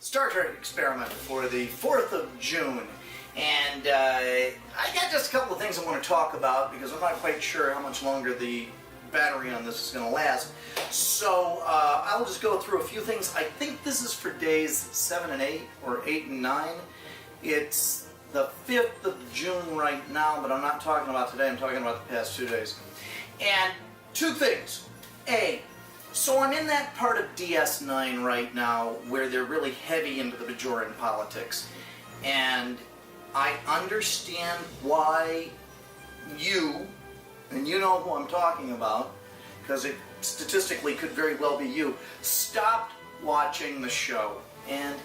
Star Trek experiment for the 4th of June. And I got just a couple of things I want to talk about because I'm not quite sure how much longer the battery on this is going to last. So I'll just go through a few things. I think this is for days 7 and 8 or 8 and 9. It's the 5th of June right now, but I'm not talking about today. I'm talking about the past 2 days. And two things. A, so I'm in that part of DS9 right now where they're really heavy into the Bajoran politics. And I understand why you, and you know who I'm talking about, because it statistically could very well be you, stopped watching the show. And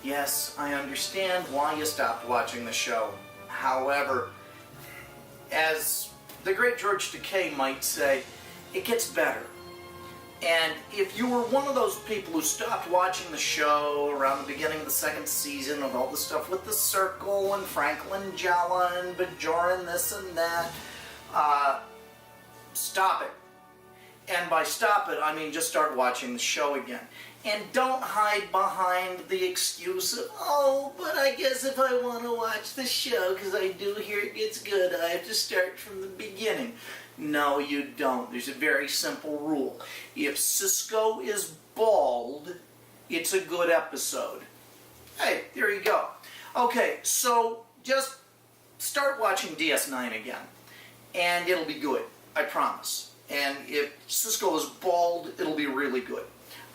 yes, I understand why you stopped watching the show. However, as the great George Takei might say, it gets better. And if you were one of those people who stopped watching the show around the beginning of the second season of all the stuff with the Circle and Franklin Jalla and Bajoran this and that, stop it. And by stop it, I mean just start watching the show again. And don't hide behind the excuse of, oh, but I guess if I want to watch the show, because I do hear it gets good, I have to start from the beginning. No, you don't. There's a very simple rule. If Sisko is bald, it's a good episode. Hey, there you go. Okay, so just start watching DS9 again, and it'll be good. I promise. And if Sisko is bald, it'll be really good.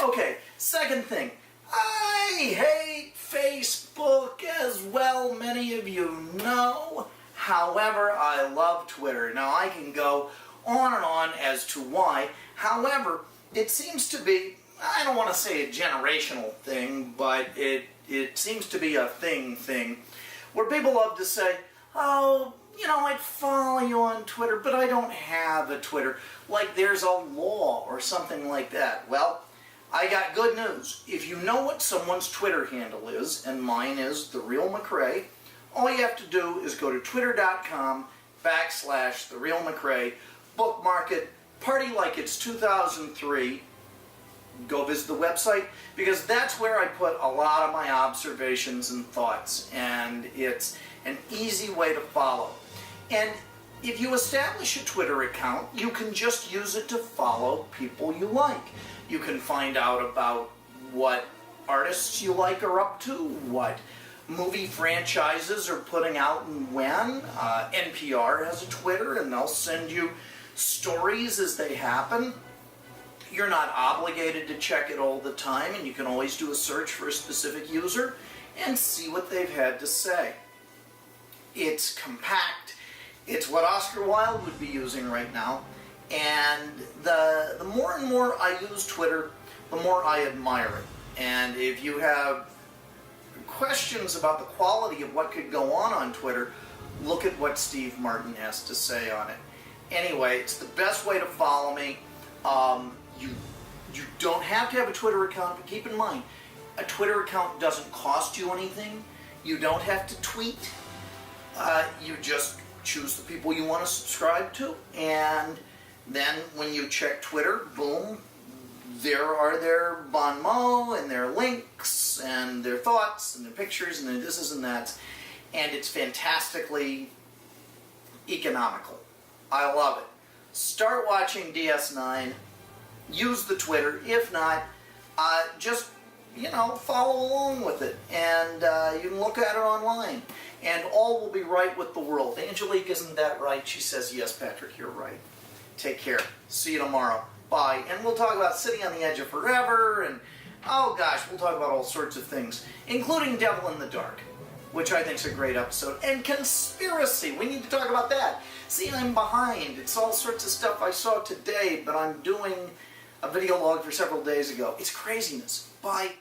Okay, second thing. I hate Facebook as well, many of you know. However, I love Twitter. Now, I can go on and on as to why. However, it seems to be, I don't want to say a generational thing, but it seems to be a thing, where people love to say, oh, you know, I'd follow you on Twitter, but I don't have a Twitter. Like there's a law or something like that. Well, I got good news. If you know what someone's Twitter handle is, and mine is The Real McRae, all you have to do is go to twitter.com/TheRealMcRae, bookmark it, party like it's 2003, go visit the website, because that's where I put a lot of my observations and thoughts, and it's an easy way to follow. And if you establish a Twitter account, you can just use it to follow people you like. You can find out about what artists you like are up to, what movie franchises are putting out and when. NPR has a Twitter, and they'll send you stories as they happen. You're not obligated to check it all the time, and you can always do a search for a specific user and see what they've had to say. It's compact. It's what Oscar Wilde would be using right now. And the more and more I use Twitter, the more I admire it. And if you have questions about the quality of what could go on Twitter, look at what Steve Martin has to say on it. Anyway, it's the best way to follow me. You don't have to have a Twitter account, but keep in mind, a Twitter account doesn't cost you anything. You don't have to tweet. You just choose the people you want to subscribe to, and then when you check Twitter, boom, there are their bon mots and their links and their thoughts and their pictures and their thises and that's, and it's fantastically economical. I love it. Start watching DS9. Use the Twitter. If not, just, you know, follow along with it, and you can look at it online, and all will be right with the world. Angelique, isn't that right? She says, yes, Patrick, you're right. Take care. See you tomorrow. Bye. And we'll talk about Sitting on the Edge of Forever, and oh gosh, we'll talk about all sorts of things, including Devil in the Dark, which I think is a great episode, and conspiracy. We need to talk about that. See, I'm behind. It's all sorts of stuff I saw today, but I'm doing a video log for several days ago. It's craziness. Bye.